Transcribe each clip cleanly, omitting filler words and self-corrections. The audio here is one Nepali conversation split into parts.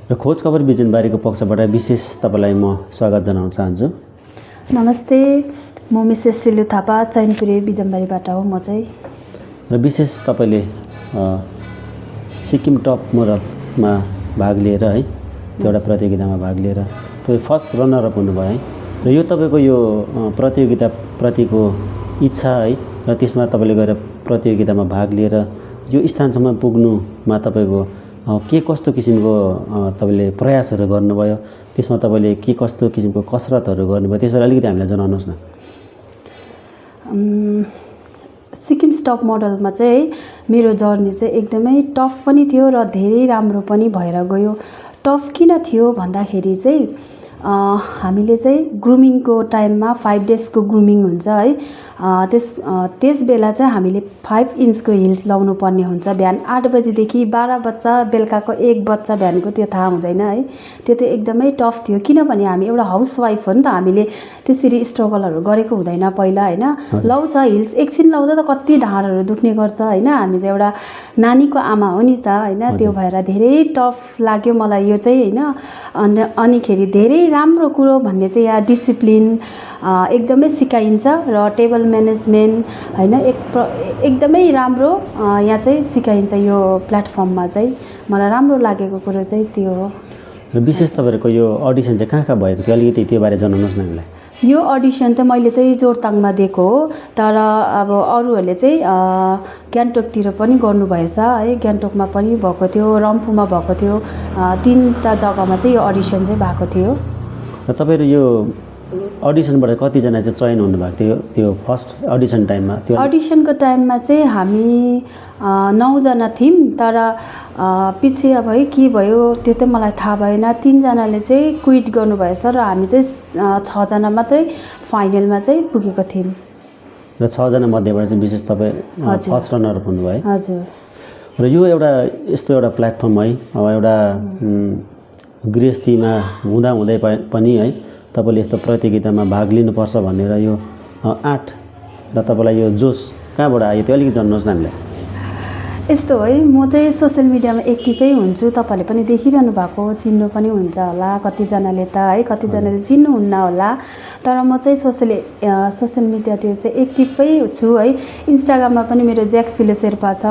र खोज खबर बिजनबारीको पक्षबाट विशेष तपाईलाई म स्वागत जनाउन चाहन्छु। नमस्ते, म मिसेस सिलु थापा चैनपुरे बिजनबारीबाट हो म चाहिँ। र विशेष तपाईले सिक्किम टप मोडलमा भाग लिएर है एउटा प्रतियोगितामा भाग लिएर तपाईँ फर्स्ट रनर अप हुनुभयो है। र यो तपाईको यो प्रतियोगिता प्रतिको इच्छा है र त्यसमा तपाईले गएर प्रतियोगितामा भाग लिएर यो स्थानसम्म पुग्नुमा तपाईको के कस्तो किसिमको तपाईले प्रयासहरू गर्नुभयो, त्यसमा तपाईले के कस्तो किसिमको कसरतहरू गर्नुभयो त्यसबारे अलिकति हामीलाई जनाउनुहोस् न। सिक्किम टप मोडलमा चाहिँ मेरो जर्नी चाहिँ एकदमै टफ पनि थियो र धेरै राम्रो पनि भएर गयो। टफ किन थियो भन्दाखेरि चाहिँ हामीले चाहिँ ग्रुमिङको टाइममा 5 डेजको ग्रुमिङ हुन्छ है। त्यस बेला चाहिँ हामीले 5 इन्चको हिल्स लाउनु पर्ने हुन्छ। बिहान 8 बजीदेखि 12 बच्चा, बेलुकाको 1 बच्चा बिहानको त्यो थाहा हुँदैन है। त्यो चाहिँ एकदमै टफ थियो किनभने हामी एउटा हाउसवाइफ हो नि त, हामीले त्यसरी स्ट्रगलहरू गरेको हुँदैन पहिला होइन। लाउँछ हिल्स, एकछिन लाउँदा त कति ढाडहरू दुख्ने गर्छ होइन। हामी त एउटा नानीको आमा हो नि त होइन। त्यो भएर धेरै टफ लाग्यो मलाई यो चाहिँ होइन। अनिखेरि धेरै राम्रो कुरो भन्ने चाहिँ यहाँ डिसिप्लिन एकदमै सिकाइन्छ र टेबल म्यानेजमेन्ट होइन एकदमै राम्रो यहाँ चाहिँ सिकाइन्छ। यो प्लेटफर्ममा चाहिँ मलाई राम्रो लागेको कुरो चाहिँ त्यो हो। र विशेष तपाईहरुको यो अडिसन चाहिँ कहाँ भएको थियो, अलिकति त्यो बारे जनाउनुहोस् न हामीलाई। यो अडिसन त मैले चाहिँ जोरताङमा दिएको हो, तर अब अरूहरूले चाहिँ गान्तोकतिर पनि गर्नुभएछ है। गान्तोकमा पनि भएको थियो, रम्फूमा भएको थियो, 3टा जग्गामा चाहिँ यो अडिसन चाहिँ भएको थियो। र तपाईहरु यो अडिसनबाट कतिजना चाहिँ चयन हुनुभएको थियो त्यो फर्स्ट अडिसन टाइममा? त्यो अडिसनको टाइममा चाहिँ हामी 9 जना थियौँ, तर पछि अब है के भयो त्यो त मलाई थाहा भएन। 3 जनाले चाहिँ क्विट गर्नुभएछ र हामी चाहिँ 6 जना मात्रै फाइनलमा चाहिँ पुगेको थियौँ। र 6 जना मध्येबाट चाहिँ विशेष तपाईँ फर्स्ट रनर अप हुनुभयो है। हजुर। र यो एउटा यस्तो एउटा प्लेटफर्म है, अब एउटा गृहस्थीमा हुँदै पनि है तपाईले यस्तो प्रतियोगितामा भाग लिनुपर्छ भनेर यो आँट र तपाईलाई यो जोस कहाँबाट आयो त्यो अलिकति जनाउनुहोस् न हामीलाई। यस्तो है, म चाहिँ सोसियल मिडियामा एक्टिभै हुन्छु। तपाईँले पनि देखिरहनु भएको, चिन्नु पनि हुन्छ होला कतिजनाले त है, कतिजनाले चिन्नुहुन्न होला। तर म चाहिँ सोसियल मिडियातिर चाहिँ एक्टिभै छु है। इन्स्टाग्राममा पनि मेरो ज्याक्सिलो शेर्पा छ,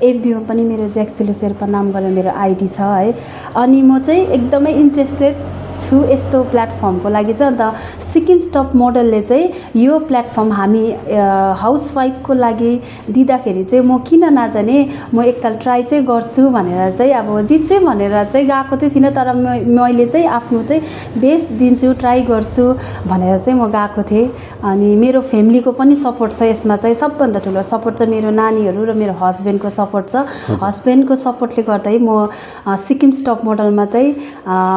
एफबीमा पनि मेरो ज्याक्सिलो शेर्पा नाम गरेर मेरो आइडी छ है। अनि म चाहिँ एकदमै इन्ट्रेस्टेड छु यस्तो प्लेटफर्मको लागि चाहिँ। अन्त सिक्किम टप मोडलले चाहिँ यो प्लेटफर्म हामी हाउसवाइफको लागि दिँदाखेरि चाहिँ म किन नजाने, म एकताल ट्राई चाहिँ गर्छु भनेर चाहिँ अब जित्छु भनेर चाहिँ गएको चाहिँ थिइनँ। तर मैले चाहिँ आफ्नो चाहिँ बेस्ट दिन्छु, ट्राई गर्छु भनेर चाहिँ म गएको थिएँ। अनि मेरो फ्यामिलीको पनि सपोर्ट छ यसमा चाहिँ। सबभन्दा ठुलो सपोर्ट चाहिँ मेरो नानीहरू र मेरो हस्बेन्डको सपोर्ट छ। हस्बेन्डको सपोर्टले गर्दै म सिक्किम टप मोडलमा चाहिँ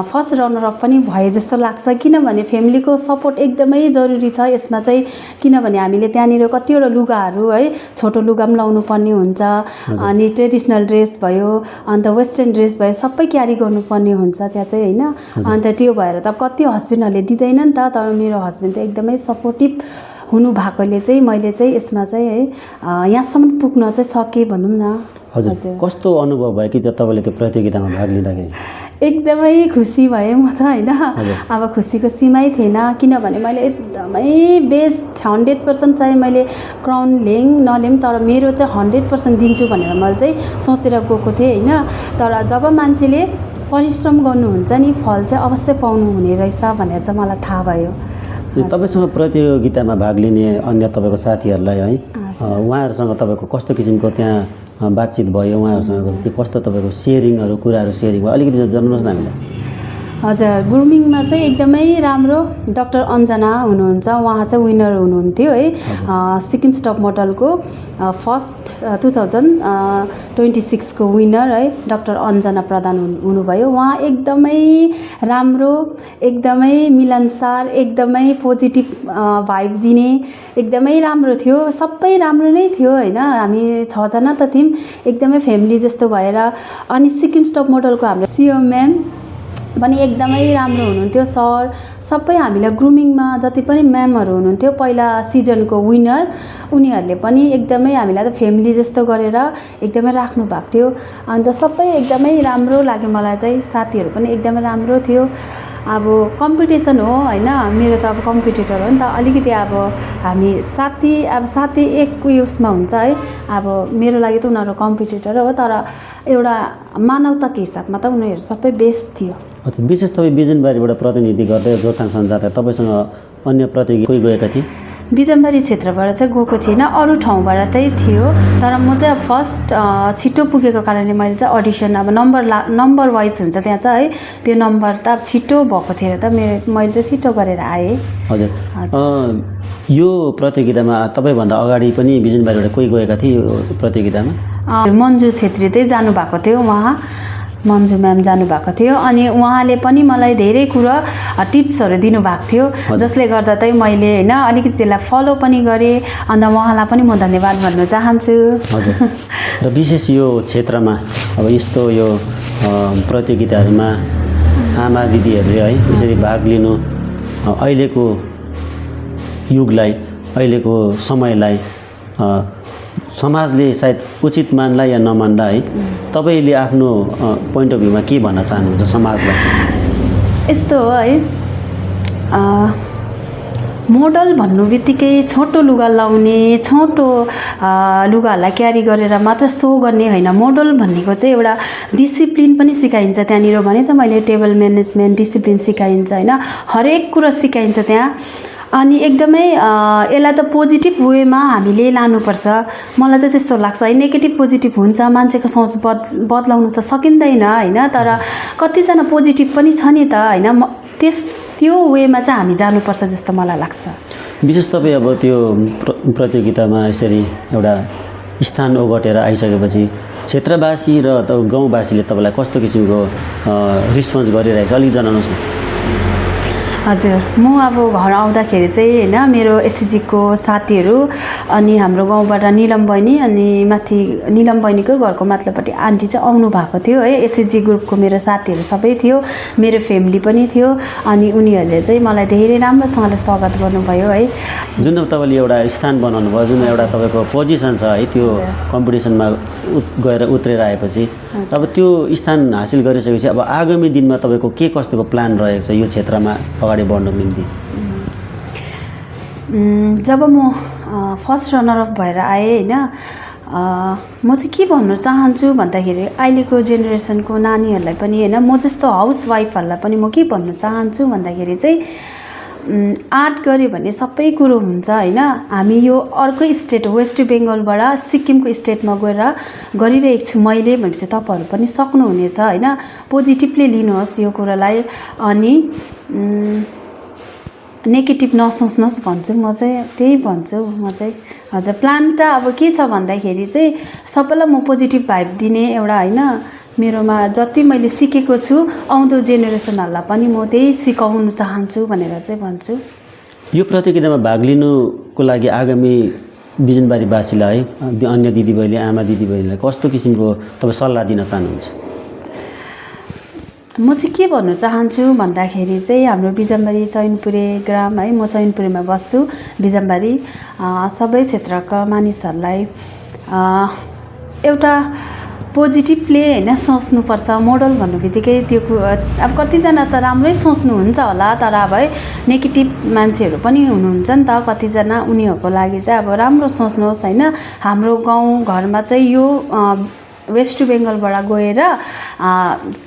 फर्स्ट रनर अप पनि भए जस्तो लाग्छ। किनभने फ्यामिलीको सपोर्ट एकदमै जरुरी छ यसमा चाहिँ। किनभने हामीले त्यहाँनिर कतिवटा लुगाहरू है, छोटो लुगा पनि लाउनु पर्ने हुन्छ, अनि ट्रेडिसनल ड्रेस भयो, अन्त वेस्टर्न ड्रेस भयो, सबै क्यारी गर्नुपर्ने हुन्छ त्यहाँ चाहिँ होइन। अन्त त्यो भएर त कति हस्बेन्डहरूले दिँदैन नि त, तर मेरो हस्बेन्ड त एकदमै सपोर्टिभ हुनु भएकोले चाहिँ मैले चाहिँ यसमा चाहिँ है यहाँसम्म पुग्न चाहिँ सकेँ भनौँ न। हजुर, कस्तो अनुभव भयो कि तपाईँले त्यो प्रतियोगितामा भाग लिँदाखेरि? एकदमै खुसी भएँ म त होइन। अब खुसीको सीमै थिएन, किनभने मैले एकदमै बेस्ट 100% चाहिँ मैले क्राउन नलिउँ, तर मेरो चाहिँ 100% दिन्छु भनेर मैले चाहिँ सोचेर गएको थिएँ होइन। तर जब मान्छेले परिश्रम गर्नुहुन्छ नि, फल चाहिँ अवश्य पाउनु हुने रहेछ भनेर चाहिँ मलाई थाहा भयो। तपाईसँग प्रतियोगितामा भाग लिने अन्य तपाईँको साथीहरूलाई है, उहाँहरूसँग तपाईँको कस्तो किसिमको त्यहाँ बातचित भयो, उहाँहरूसँग त्यो कस्तो तपाईँको सेयरिङहरू कुराहरू सेयरिङ भयो, अलिकति जनाउनुहोस् न हामीलाई। हजुर, ग्रुमिङमा चाहिँ एकदमै राम्रो डाक्टर अन्जना हुनुहुन्छ, उहाँ चाहिँ विनर हुनुहुन्थ्यो है। सिक्किम टप मोडलको फर्स्ट 2026 को विनर है डाक्टर अन्जना प्रधान हुनुभयो। उहाँ एकदमै राम्रो, एकदमै मिलनसार, एकदमै पोजिटिभ भाइब दिने, एकदमै राम्रो थियो। सबै राम्रो नै थियो होइन। हामी 6 जना त थियौँ, एकदमै फ्यामिली जस्तो भएर। अनि सिक्किम टप मोडलको हाम्रो सिओ म्याम पनि एकदमै राम्रो हुनुहुन्थ्यो सर। सबै हामीलाई ग्रुमिङमा जति पनि म्यामहरू हुनुहुन्थ्यो पहिला सिजनको विनर, उनीहरूले पनि एकदमै हामीलाई त फ्यामिली जस्तो गरेर एकदमै राख्नु भएको थियो। अन्त सबै एकदमै राम्रो लाग्यो मलाई चाहिँ। साथीहरू पनि एकदमै राम्रो थियो। अब कम्पिटिसन हो होइन, मेरो त अब कम्पिटिटर हो नि त, अलिकति अब हामी साथी एक उयसमा हुन्छ है। अब मेरो लागि त उनीहरू कम्पिटिटर हो, तर एउटा मानवताको हिसाबमा त उनीहरू सबै बेस्ट थियो। अच्छा, विशेष तपाईँ बिजनबारीबाट प्रतिनिधि गर्दै जोरथाङसम्म जाँदा तपाईँसँग अन्य प्रतियोगी कोही गएका थिए? बिजनबारी क्षेत्रबाट चाहिँ गएको थिइनँ, अरू ठाउँबाट चाहिँ थियो। तर म चाहिँ फर्स्ट छिटो पुगेको कारणले मैले चाहिँ अडिसन अब नम्बर वाइज हुन्छ त्यहाँ चाहिँ है, त्यो नम्बर त अब छिटो भएको थियो र त मैले चाहिँ छिटो गरेर आएँ। हजुर, यो प्रतियोगितामा तपाईँभन्दा अगाडि पनि बिजनबारीबाट कोही गएका थिए यो प्रतियोगितामा? मन्जु छेत्री चाहिँ जानुभएको थियो, उहाँ मन्जु म्याम जानुभएको थियो। अनि उहाँले पनि मलाई धेरै कुरा टिप्सहरू दिनुभएको थियो, जसले गर्दा चाहिँ मैले होइन अलिकति त्यसलाई फलो पनि गरेँ। अन्त उहाँलाई पनि म धन्यवाद भन्न चाहन्छु। हजुर, र विशेष यो क्षेत्रमा अब यस्तो यो प्रतियोगिताहरूमा आमा दिदीहरूले है यसरी भाग लिनु अहिलेको युगलाई, अहिलेको समयलाई समाजले सायद उचित मान्ला या नमान्ला है, तपाईँले आफ्नो पोइन्ट अफ भ्यूमा के भन्न चाहनुहुन्छ समाजलाई? यस्तो हो है, मोडल भन्नु बित्तिकै छोटो लुगा लाउने, छोटो लुगाहरूलाई क्यारी गरेर मात्र सो गर्ने होइन। मोडल भनेको चाहिँ एउटा डिसिप्लिन पनि सिकाइन्छ त्यहाँनिर, भने त मैले टेबल म्यानेजमेन्ट डिसिप्लिन सिकाइन्छ होइन, हरेक कुरा सिकाइन्छ त्यहाँ। अनि एकदमै यसलाई त पोजिटिभ वेमा हामीले लानुपर्छ, मलाई त त्यस्तो लाग्छ है। नेगेटिभ पोजिटिभ हुन्छ, मान्छेको सोच बदलाउनु त सकिँदैन होइन, तर कतिजना पोजिटिभ पनि छ नि त होइन, त्यो वेमा चाहिँ हामी जानुपर्छ जस्तो मलाई लाग्छ। विशेष तपाईँ अब त्यो प्रतियोगितामा यसरी एउटा स्थान ओगटेर आइसकेपछि क्षेत्रवासी र गाउँवासीले तपाईँलाई कस्तो किसिमको रिस्पोन्स गरिरहेको छ, अलिक जनाउनुहोस् न। हजुर, म अब घर आउँदाखेरि चाहिँ होइन मेरो एसएचजीको साथीहरू अनि हाम्रो गाउँबाट निलम बहिनी अनि माथि निलम बहिनीको घरको माथिल्लोपट्टि आन्टी चाहिँ आउनु भएको थियो है। एसएचजी ग्रुपको मेरो साथीहरू सबै थियो, मेरो फ्यामिली पनि थियो। अनि उनीहरूले चाहिँ मलाई धेरै राम्रोसँगले स्वागत गर्नुभयो है। जुन तपाईँले एउटा स्थान बनाउनु भयो, जुन एउटा तपाईँको पोजिसन छ है, त्यो कम्पिटिसनमा गएर उत्रेर आएपछि अब त्यो स्थान हासिल गरिसकेपछि अब आगामी दिनमा तपाईँको के कस्तोको प्लान रहेको छ यो क्षेत्रमा अगाडि बढ्नको निम्ति? जब म फर्स्ट रनर अफ भएर आएँ होइन, म चाहिँ के भन्नु चाहन्छु भन्दाखेरि अहिलेको जेनेरेसनको नानीहरूलाई पनि होइन, म जस्तो हाउसवाइफहरूलाई पनि म के भन्न चाहन्छु भन्दाखेरि चाहिँ आर्ट गऱ्यो भने सबै कुरो हुन्छ होइन। हामी यो अर्कै स्टेट वेस्ट बेङ्गलबाट सिक्किमको स्टेटमा गएर गरिरहेको छु मैले भनेपछि तपाईँहरू पनि सक्नुहुनेछ होइन। पोजिटिभली लिनुहोस् यो कुरालाई, अनि नेगेटिभ नसोच्नुहोस् भन्छु म चाहिँ, त्यही भन्छु म चाहिँ। हजुर, प्लान त अब के छ भन्दाखेरि चाहिँ सबैलाई म पोजिटिभ भाइब दिने एउटा होइन, मेरोमा जति मैले सिकेको छु आउँदो जेनेरेसनहरूलाई पनि म त्यही सिकाउनु चाहन्छु भनेर चाहिँ भन्छु। यो प्रतियोगितामा भाग लिनुको लागि आगामी बिजनबारीवासीलाई है, अन्य दिदीबहिनी आमा दिदीबहिनीलाई कस्तो किसिमको तपाईँ सल्लाह दिन चाहनुहुन्छ? म चाहिँ के भन्नु चाहन्छु भन्दाखेरि चाहिँ हाम्रो बिजनबारी चैनपुरे ग्राम है, म चैनपुरेमा बस्छु। बिजनबारी सबै क्षेत्रका मानिसहरूलाई एउटा पोजिटिभले होइन सोच्नुपर्छ। मोडल भन्नु बित्तिकै त्यो अब कतिजना त राम्रै सोच्नुहुन्छ होला, तर अब है नेगेटिभ मान्छेहरू पनि हुनुहुन्छ नि त कतिजना, उनीहरूको लागि चाहिँ अब राम्रो सोच्नुहोस् होइन। हाम्रो गाउँ घरमा चाहिँ यो वेस्ट बेङ्गलबाट गएर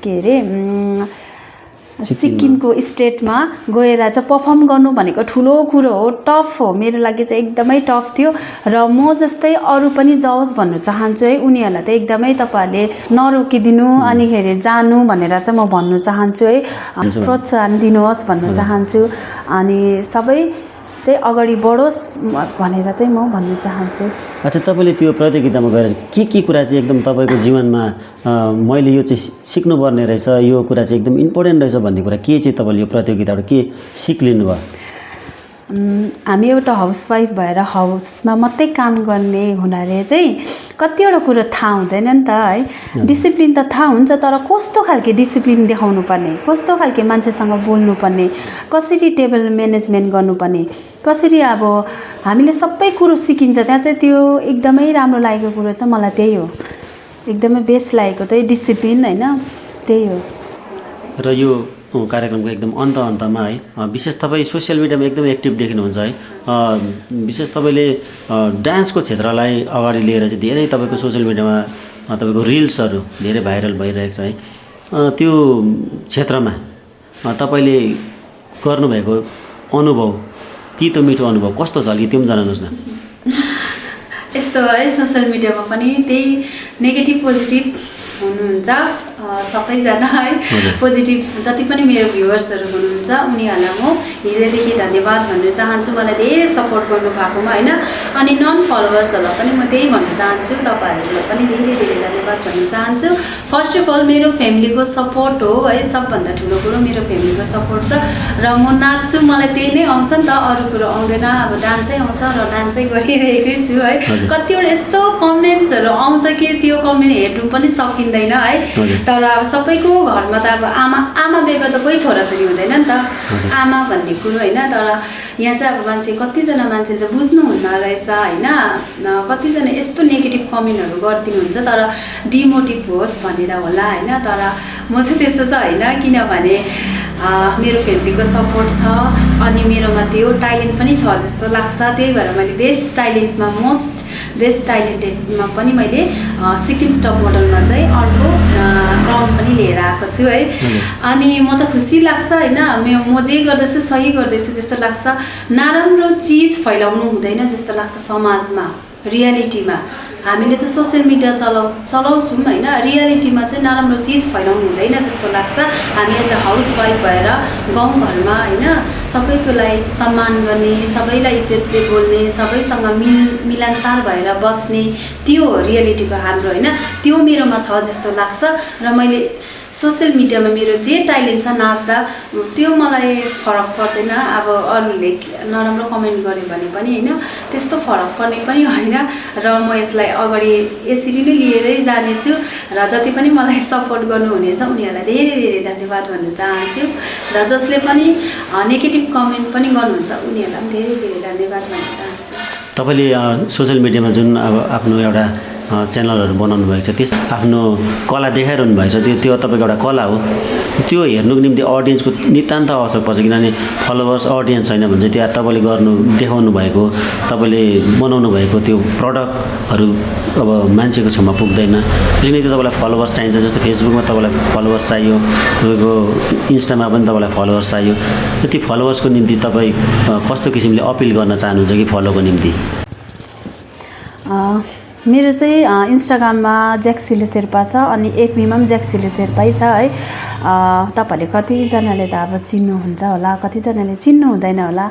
के अरे सिक्किमको स्टेटमा गएर चाहिँ पर्फर्म गर्नु भनेको ठुलो कुरो हो, टफ हो। मेरो लागि चाहिँ एकदमै टफ थियो र म जस्तै अरू पनि जाओस् भन्नु चाहन्छु है। उनीहरूलाई त एकदमै तपाईँहरूले नरोकिदिनु अनिखेरि जानु भनेर चाहिँ म भन्नु चाहन्छु है, प्रोत्साहन दिनुहोस् भन्न चाहन्छु। अनि सबै चाहिँ अगाडि बढोस् भनेर चाहिँ म भन्न चाहन्छु। अच्छा, तपाईँले त्यो प्रतियोगितामा गएर के कुरा चाहिँ एकदम तपाईँको जीवनमा मैले यो चाहिँ सिक्नुपर्ने रहेछ, यो कुरा चाहिँ एकदम इम्पोर्टेन्ट रहेछ भन्ने कुरा के चाहिँ तपाईँले यो प्रतियोगिताबाट के सिक लिनुभयो? हामी एउटा हाउसवाइफ भएर हाउसमा मात्रै काम गर्ने हुनाले चाहिँ कतिवटा कुरो थाहा हुँदैन नि त है। डिसिप्लिन त थाहा हुन्छ, तर कस्तो खालके डिसिप्लिन देखाउनु पर्ने, कस्तो खालके मान्छेसँग बोल्नुपर्ने, कसरी टेबल म्यानेजमेन्ट गर्नुपर्ने, कसरी अब हामीले सबै कुरो सिकिन्छ त्यहाँ चाहिँ। त्यो एकदमै राम्रो लागेको कुरो चाहिँ मलाई त्यही हो, एकदमै बेस्ट लागेको चाहिँ डिसिप्लिन होइन, त्यही हो। र यो कार्यक्रमको एकदम अन्तमा है विशेष तपाईँ सोसियल मिडियामा एकदम एक्टिभ देखिनुहुन्छ है। विशेष तपाईँले डान्सको क्षेत्रलाई अगाडि लिएर चाहिँ धेरै तपाईँको सोसियल मिडियामा तपाईँको रिल्सहरू धेरै भाइरल भइरहेको छ है। त्यो क्षेत्रमा तपाईँले गर्नुभएको अनुभव, तितो मिठो अनुभव कस्तो छ अलिकति त्यो पनि जनाउनुहोस् न। यस्तो है, सोसियल मिडियामा पनि त्यही नेगेटिभ पोजिटिभ हुनुहुन्छ सबैजना है। पोजिटिभ जति पनि मेरो भ्युवर्सहरू हुनुहुन्छ उनीहरूलाई म हृदयदेखि धन्यवाद भन्न चाहन्छु, मलाई धेरै सपोर्ट गर्नु भएकोमा होइन। अनि नन फलोवर्सहरूलाई पनि म त्यही भन्न चाहन्छु, तपाईँहरूलाई पनि धेरै धेरै धन्यवाद भन्न चाहन्छु। फर्स्ट अफ अल मेरो फ्यामिलीको सपोर्ट हो है, सबभन्दा ठुलो कुरो मेरो फ्यामिलीको सपोर्ट छ। र म नाच्छु, मलाई त्यही नै आउँछ नि त, अरू कुरो आउँदैन, अब डान्सै आउँछ र डान्सै गरिरहेकै छु है। कतिवटा यस्तो कमेन्ट्सहरू आउँछ कि त्यो कमेन्ट हेर्नु पनि सकिँदैन है। तर अब सबैको घरमा त अब आमा बेगर त कोही छोराछोरी हुँदैन नि त, आमा भन्ने कुरो होइन। तर यहाँ चाहिँ अब मान्छे कतिजना मान्छेले त बुझ्नुहुन्न रहेछ होइन, कतिजना यस्तो नेगेटिभ कमेन्टहरू गरिदिनुहुन्छ तर डिमोटिभ होस् भनेर होला होइन। तर म चाहिँ त्यस्तो छ होइन, किनभने मेरो फ्यामिलीको सपोर्ट छ अनि मेरोमा त्यो ट्यालेन्ट पनि छ जस्तो लाग्छ। त्यही भएर मैले मोस्ट बेस्ट ट्यालेन्टेडमा पनि मैले सिक्किम टप मोडलमा चाहिँ अर्को क्राउन पनि लिएर आएको छु है। अनि म त खुसी लाग्छ होइन, म जे गर्दैछु सही गर्दैछु जस्तो लाग्छ। नराम्रो चिज फैलाउनु हुँदैन जस्तो लाग्छ समाजमा, रियालिटीमा। हामीले त सोसियल मिडिया चलाउँछौँ होइन, रियालिटीमा चाहिँ नराम्रो चिज फैलाउनु हुँदैन जस्तो लाग्छ। हामी एज अ हाउसवाइफ भएर गाउँघरमा होइन सबैकोलाई सम्मान गर्ने, सबैलाई इज्जतले बोल्ने, सबैसँग मिलानसार भएर बस्ने, त्यो हो रियालिटीको हाम्रो होइन। त्यो मेरोमा छ जस्तो लाग्छ। र मैले सोसियल मिडियामा मेरो जे ट्यालेन्ट छ नाच्दा, त्यो मलाई फरक पर्दैन। अब अरूले नराम्रो कमेन्ट गर्यो भने पनि होइन, त्यस्तो फरक पर्ने पनि होइन। र म यसलाई अगाडि यसरी नै लिएरै जानेछु। र जति पनि मलाई सपोर्ट गर्नुहुनेछ उनीहरूलाई धेरै धेरै धन्यवाद भन्न चाहन्छु। र जसले पनि नेगेटिभ कमेन्ट पनि गर्नुहुन्छ उनीहरूलाई पनि धेरै धेरै धन्यवाद भन्न चाहन्छु। तपाईँले सोसियल मिडियामा जुन अब आफ्नो एउटा च्यानलहरू बनाउनु भएको छ, त्यस आफ्नो कला देखाइरहनु भएको छ, त्यो तपाईँको एउटा कला हो। त्यो हेर्नुको निम्ति अडियन्सको नितान्त आवश्यक पर्छ, किनभने फलोवर्स अडियन्स छैन भने चाहिँ त्यो तपाईँले देखाउनु भएको, तपाईँले बनाउनु भएको त्यो प्रडक्टहरू अब मान्छेको छेउमा पुग्दैन। त्यसैले त्यो तपाईँलाई फलोवर्स चाहिन्छ। जस्तो फेसबुकमा तपाईँलाई फलोवर्स चाहियो, तपाईँको इन्स्टामा पनि तपाईँलाई फलोवर्स चाहियो। ती फलोवर्सको निम्ति तपाईँ कस्तो किसिमले अपिल गर्न चाहनुहुन्छ कि फलोको निम्ति? मेरो चाहिँ इन्स्टाग्राममा ज्याक्सिलो शेर्पा छ अनि एफबीमा पनि ज्याक्सिलो शेर्पै छ है। तपाईँहरूले कतिजनाले त अब चिन्नुहुन्छ होला, कतिजनाले चिन्नु हुँदैन होला।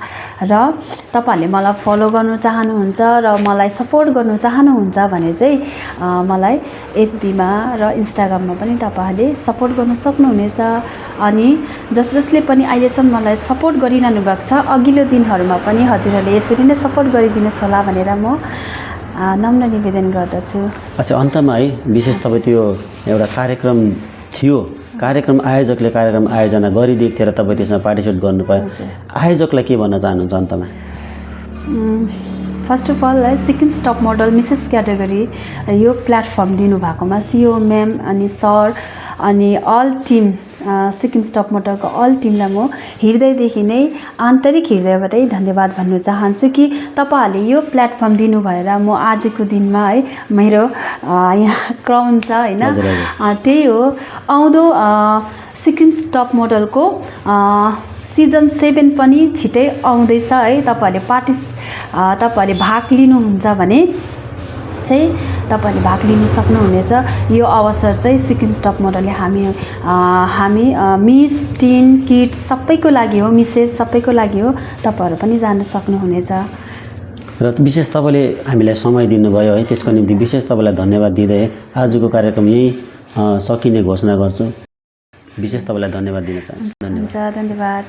र तपाईँहरूले मलाई फलो गर्नु चाहनुहुन्छ र मलाई सपोर्ट गर्नु चाहनुहुन्छ भने चाहिँ मलाई एफबीमा र इन्स्टाग्राममा पनि तपाईँहरूले सपोर्ट गर्नु सक्नुहुनेछ। अनि जसले पनि अहिलेसम्म मलाई सपोर्ट गरिरहनु भएको छ, अघिल्लो दिनहरूमा पनि हजुरहरूले यसरी नै सपोर्ट गरिदिनुहोस् होला भनेर म नम्र निवेदन गर्दछु। अच्छा, अन्तमा है विशेष तपाईँ त्यो एउटा कार्यक्रम थियो, कार्यक्रम आयोजकले कार्यक्रम आयोजना गरिदिएको थियो र तपाईँ त्यसमा पार्टिसिपेट गर्नुभयो, आयोजकलाई के भन्न चाहनुहुन्छ अन्तमा? फर्स्ट अफ अल है, Sikkim top model Mrs category यो प्लेटफर्म दिनुभएकोमा सिओ म्याम अनि सर अनि अल टिम, सिक्किम टप मोडलको अल टिमलाई म हृदयदेखि नै आन्तरिक हृदयबाटै धन्यवाद भन्न चाहन्छु कि तपाईँहरूले यो प्लेटफर्म दिनु भएर म आजको दिनमा है मेरो यहाँ क्राउन छ होइन। त्यही हो, आउँदो सिक्किम टप मोडलको सिजन 7 पनि छिटै आउँदैछ है। तपाईँहरूले भाग लिनुहुन्छ भने चाहिँ तपाईँले भाग लिनु सक्नुहुनेछ। यो अवसर चाहिँ सिक्किम टप मोडलले हामी मिस, टिन, किड्स सबैको लागि हो, मिसेस सबैको लागि हो। तपाईँहरू पनि जान सक्नुहुनेछ। र विशेष तपाईँले हामीलाई समय दिनुभयो है, त्यसको निम्ति विशेष तपाईँलाई धन्यवाद दिँदै आजको कार्यक्रम यही सकिने घोषणा गर्छु। विशेष तपाईँलाई धन्यवाद दिन चाहन्छु। धन्यवाद।